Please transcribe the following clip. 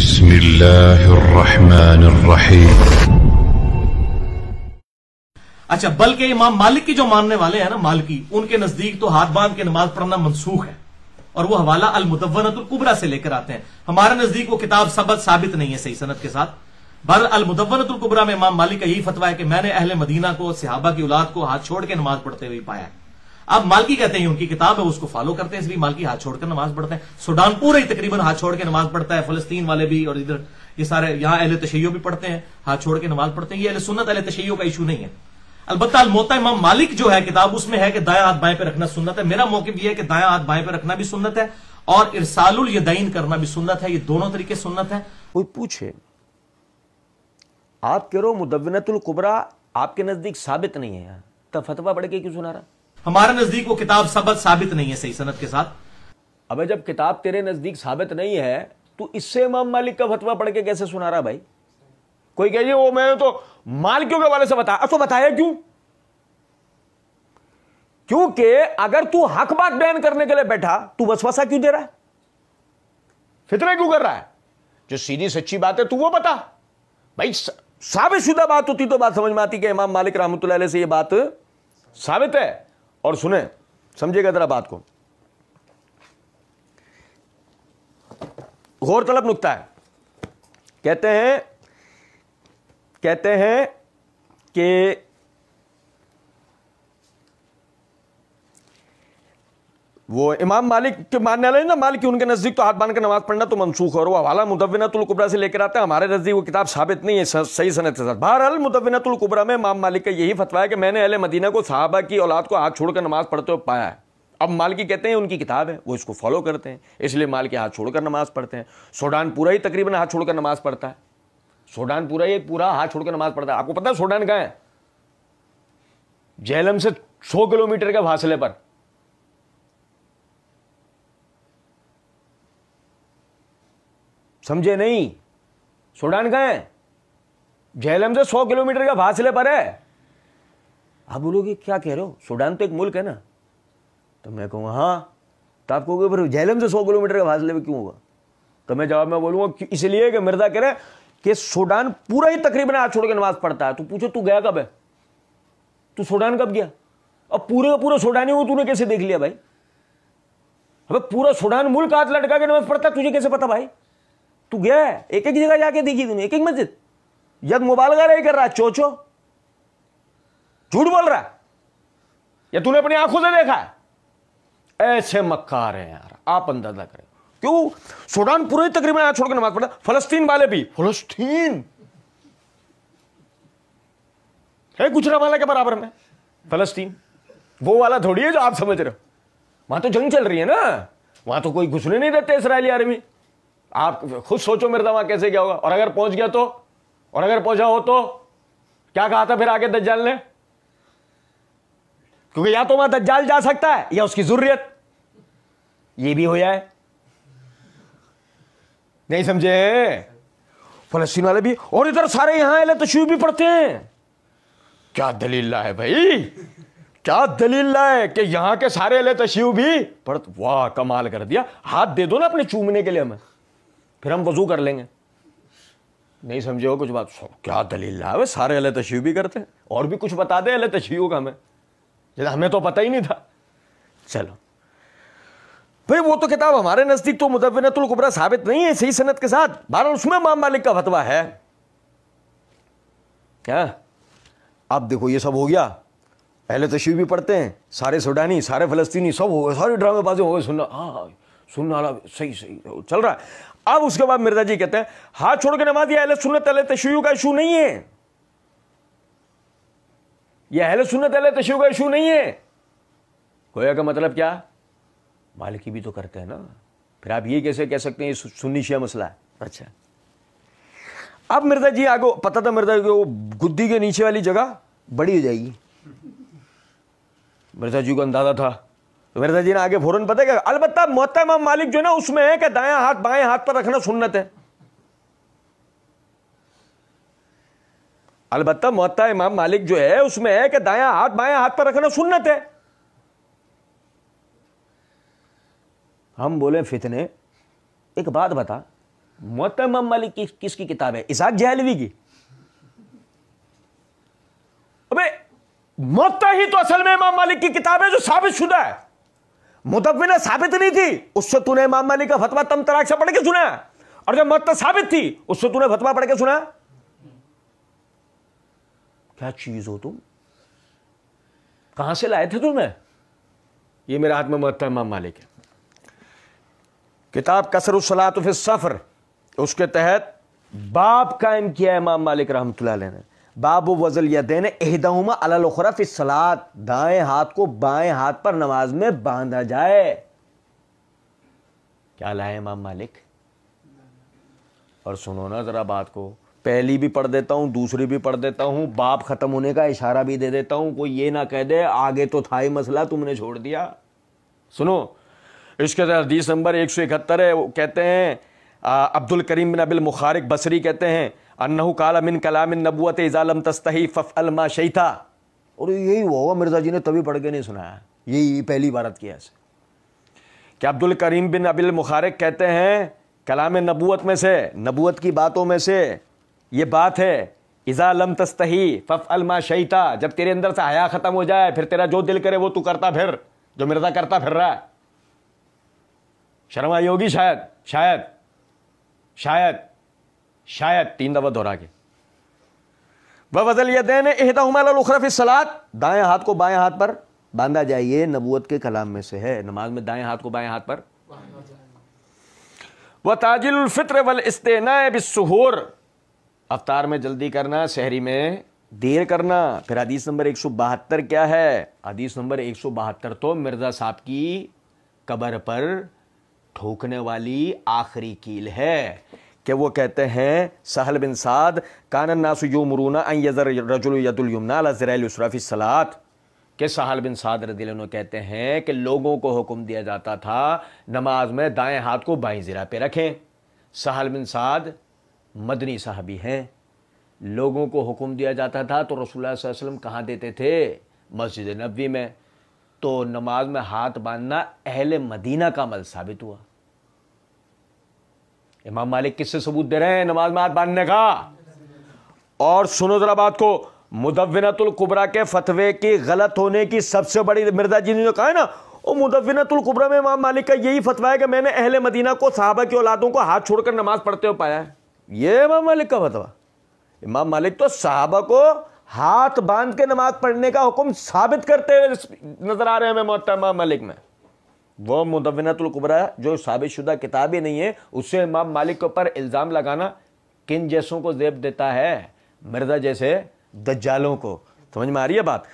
बिस्मिल्लाहिर्रहमानिर्रहीम। अच्छा, बल्कि इमाम मालिक की जो मानने वाले हैं ना, मालिकी, उनके नजदीक तो हाथ बांध के नमाज पढ़ना मनसूख है, और वो हवाला अल मुदव्वनतुल कुबरा से लेकर आते हैं। हमारे नजदीक वो किताब साबित नहीं है सही सनद के साथ। बहरहाल अल मुदव्वनतुल कुबरा में इमाम मालिक का यही फतवा है कि मैंने अहले मदीना को, सहाबा की औलाद को हाथ छोड़ के नमाज पढ़ते हुए पाया है। अब मालिकी कहते हैं उनकी किताब है, उसको फॉलो करते हैं, इसलिए मालिकी हाथ छोड़कर नमाज पढ़ते हैं। सूडान पूरा ही तकरीबन हाथ छोड़ के नमाज पढ़ता है, फलस्तीन वाले भी, और इधर ये सारे यहाँ अहले तशय्यो भी पढ़ते हैं, हाथ छोड़ के नमाज पढ़ते हैं। ये अहले सुन्नत अहले तशय्यो का इशू नहीं है। अलबत्ता अल मोता इमाम मालिक जो है किताब, उसमें है कि दायां हाथ बाएं पे रखना सुन्नत है। मेरा मौक़िफ़ यह है कि दायां हाथ बाएं पे रखना भी सुन्नत है और इरसालुल यदैन करना भी सुन्नत है। ये दोनों तरीके सुन्नत है। कोई पूछे, आप कह रहे हो मुदव्वनतुल कुबरा आपके नजदीक साबित नहीं है, तब फतवा पढ़ के क्यों सुना रहा? हमारे नजदीक वो किताब साबित नहीं है सही सनद के साथ। अबे जब किताब तेरे नजदीक साबित नहीं है तो इससे इमाम मालिक का फतवा पढ़ के कैसे सुना रहा भाई? कोई कहिए वो मैं तो मालिकियों के वाले से बताया, तो बताया क्यों? क्योंकि अगर तू हक बात बयान करने के लिए बैठा, तू वसवसा क्यों दे रहा है, फितरे क्यों कर रहा है? जो सीधी सच्ची बात है तू वो बता भाई। साबितशुदा बात होती तो बात समझ में आती कि इमाम मालिक रहमतुल्लाह अलैह से ये बात साबित है। और सुने, समझेगा जरा बात को, गौर तलब नुक्ता है। कहते हैं कि वो इमाम मालिक के मानने वाले ना, मालिक उनके नजदीक तो हाथ बांध कर नमाज पढ़ना तो मनसूख, और वो हवाला मुदव्वनतुल कुबरा से लेकर आते हैं। हमारे नजदीक वो किताब साबित नहीं है सही सनद के साथ। बहरहाल मुदव्वनतुल कुबरा में इमाम मालिक का यही फतवा है कि मैंने अहले मदीना को, सहाबा की औलाद को हाथ छोड़कर नमाज पढ़ते हुए पाया है। अब मालिकी कहते हैं उनकी किताब है, वो इसको फॉलो करते हैं, इसलिए मालिकी हाथ छोड़कर नमाज पढ़ते हैं। सूडान पूरा ही तकरीबन हाथ छोड़कर नमाज पढ़ता है। सूडान पूरा हाथ छोड़कर नमाज पढ़ता है। आपको पता है सूडान कहां है? जेहलम से 100 किलोमीटर के फासले पर। समझे नहीं? सूडान कहां है? जेहलम से 100 किलोमीटर के फासले पर है। आप बोलोगे क्या कह रहे हो, सूडान तो एक मुल्क है ना? तो मैं कहूँगा हाँ। तो आप कहोगे फिर जेहलम से 100 किलोमीटर के फासले पर क्यों होगा? तो मैं जवाब में बोलूंगा इसलिए कि मिर्जा कह रहे हैं कि सूडान पूरा ही तकरीबन हाथ छोड़ के नमाज पढ़ता है। तो पूछो तू गया कब है, तू सूडान कब गया? अब पूरे का पूरा सूडानी हो तूने कैसे देख लिया भाई? अबे पूरा सूडान मुल्क हाथ लटका के नमाज पढ़ता है, तुझे कैसे पता भाई? तू गया है, एक एक जगह जाके देखी तूने, एक एक मस्जिद? यद मुबालगा नहीं कर रहा, चोचो झूठ बोल रहा है, या तूने अपनी आंखों से देखा है? ऐसे मक्कार हैं यार, आप अंदाजा करें। क्यों? सूडान पूरे तकरीबन हाथ छोड़कर नमाज पढ़ता। फलस्तीन वाले भी, फलस्तीन है गुजरावाला के बराबर में। फलस्तीन वो वाला थोड़ी है जो आप समझ रहे हो। वहां तो जंग चल रही है ना, वहां तो कोई घुसने नहीं देते इस्राएली आर्मी। आप खुद सोचो मिर्जा वहां कैसे क्या होगा। और अगर पहुंच गया तो, और अगर पहुंचा हो तो क्या कहा था फिर आगे दज्जाल ने? क्योंकि या तो वहां दज्जाल जा सकता है या उसकी जुर्रियत। ये भी हो जाए, नहीं समझे? फलस्तीन वाले भी, और इधर सारे यहां अहले तशय्युअ भी पढ़ते हैं। क्या दलील है भाई, क्या दलील है कि यहां के सारे अहले तशय्युअ भी पढ़ते? वाह कमाल कर दिया। हाथ दे दो ना अपने चूमने के लिए हमें, फिर हम वजू कर लेंगे। नहीं समझे हो कुछ बात? क्या दलील है, सारे अहले तशय्युअ भी करते हैं। और भी कुछ बता दे अहले तशय्युअ का हमें तो पता ही नहीं था। चलो भाई, वो तो किताब हमारे नजदीक तो मुदव्वनतुल कुबरा साबित नहीं है सही सनद के साथ। बहरहाल उसमें इमाम मालिक का फतवा है। क्या अब देखो, ये सब हो गया, अहले तशय्युअ भी पढ़ते हैं, सारे सूडानी, सारे फलस्तीनी, सब हो गए, सारे ड्रामेबाजी हो गए। सुनना, हाँ सुनना वाला सही चल रहा है। अब उसके बाद मिर्जा जी कहते हैं हाथ छोड़ के नमाज, ये अहले सुन्नत अहले तशय्युअ का इशू नहीं है। यह अहले सुन्नत अहले तशय्युअ का इशू नहीं है। गोया का मतलब क्या? मालिकी भी तो करते हैं ना। फिर आप ये कैसे कह सकते हैं ये सुन्नी शिया मसला है? अच्छा, अब मिर्जा जी आगे, पता था मिर्जा जी को गुद्दी के नीचे वाली जगह बड़ी हो जाएगी, मिर्जा जी को अंदाजा था। तो मिर्जा जी ने आगे फौरन पता क्या, अलबत्ता मुअत्ता इमाम मालिक जो है ना उसमें है कि दायां हाथ बाएं हाथ पर रखना सुन्नत है। अलबत्ता मुअत्ता इमाम मालिक जो है उसमें है कि दायां हाथ बाएं हाथ पर रखना सुन्नत है। हम बोले फितने, एक बात बता, मुअत्ता इमाम मालिक की किसकी किताब है? इसहाक जहलवी की। अबे मुअत्ता ही तो असल में इमाम मालिक की किताब है जो साबित शुदा है। मुदव्विना साबित नहीं थी, उससे तूने इमाम मालिक का फतवा तम तराक से पढ़ के सुना, और जब मुअत्ता साबित थी उससे तूने फतवा पढ़ के सुना। क्या चीज हो तुम? कहां से लाए थे तुम्हें? ये मेरे हाथ में मुअत्ता इमाम मालिक है। किताब कसरुस सलात फी सफर, उसके तहत बाब कायम किया इमाम मालिक रहमतुल्लाह अलैह ने। बाब वज़ल यदैन इहदाहुमा अलल उखरा फी सलात, दाएं हाथ को बाएं हाथ पर नमाज में बांधा जाए। क्या लाए इमाम मालिक? और सुनो ना जरा बात को, पहली भी पढ़ देता हूं, दूसरी भी पढ़ देता हूं, बाप खत्म होने का इशारा भी दे देता हूं, कोई ये ना कह दे आगे तो था ही मसला तुमने छोड़ दिया। सुनो, इसके हदीस नंबर 171 है। वो कहते हैं अब्दुल करीम बिन अबिल मुखारिक बसरी कहते हैं अन्नहु काला मिन कलामिन नबुव्वत इज़ा लम तस्तही फफ़अल मा शईता। और यही होगा, मिर्जा जी ने तभी पढ़ के नहीं सुनाया, यही पहली बारत किया ऐसे। क्या अब्दुल करीम बिन अबिल मुखारिक कहते हैं कलाम नबुव्वत में से, नबुव्वत की बातों में से ये बात है, इज़ा लम तस्तही फफ़अल मा शईता, जब तेरे अंदर से हया खत्म हो जाए फिर तेरा जो दिल करे वो तू करता फिर, जो मिर्जा करता फिर रहा है। शर्म आई होगी शायद, शायद शायद शायद 3 दफा दोहरा के। वज़ल यदैन इहदाहुमा अलल उखरा फी सलात, दाएं हाथ को बाएं हाथ पर बांधा जाए, ये नबूवत के कलाम में से है, नमाज में दाएं हाथ को बाएं हाथ पर। व ताजिलुल फित्र वल इस्तिना बिस्सुहूर, अफ्तार में जल्दी करना, सहरी में देर करना। फिर हदीस नंबर 172 क्या है? हदीस नंबर 172 तो मिर्जा साहब की कब्र पर ठोकने वाली आखिरी कील है कि वो कहते हैं सहल बिन साद कानन नासु युमरूना अन यज़र रजुल यदुल युमना अला ज़िराइल युसरा फी सलात, कि सहल बिन साद रज़ियल्लाहु अन्हु कहते हैं कि लोगों को हुक्म दिया जाता था नमाज में दाएं हाथ को बाएं ज़िरा पे रखें। सहल बिन साद मदनी साहबी हैं, लोगों को हुक्म दिया जाता था तो रसूलुल्लाह सल्लल्लाहु अलैहि वसल्लम कहाँ देते थे? मस्जिद नबवी में। तो नमाज में हाथ बांधना अहले मदीना का अमल साबित हुआ। इमाम मालिक किससे सबूत दे रहे हैं नमाज में हाथ बांधने का? और सुनो जरा बात को, मुदव्विनतुल कुबरा के फतवे की गलत होने की सबसे बड़ी, मिर्जा जी ने जो कहा है ना, वो मुदव्विनतुल कुबरा में इमाम मालिक का यही फतवा है कि मैंने अहले मदीना को सहाबा की औलादों को हाथ छोड़कर नमाज पढ़ते हुए पाया है। ये इमाम मालिक का फतवा। इमाम मालिक तो सहाबा को हाथ बांध के नमाज पढ़ने का हुक्म साबित करते हुए नजर आ रहे हैं हमें मुअत्ता इमाम मालिक में। वो मुदव्विनतुल कुबरा जो साबित शुदा किताब ही नहीं है, उससे इमाम मालिक के ऊपर इल्ज़ाम लगाना किन जैसों को ज़ेब देता है? मिर्जा जैसे दज्जालों को। समझ में आ रही है बात?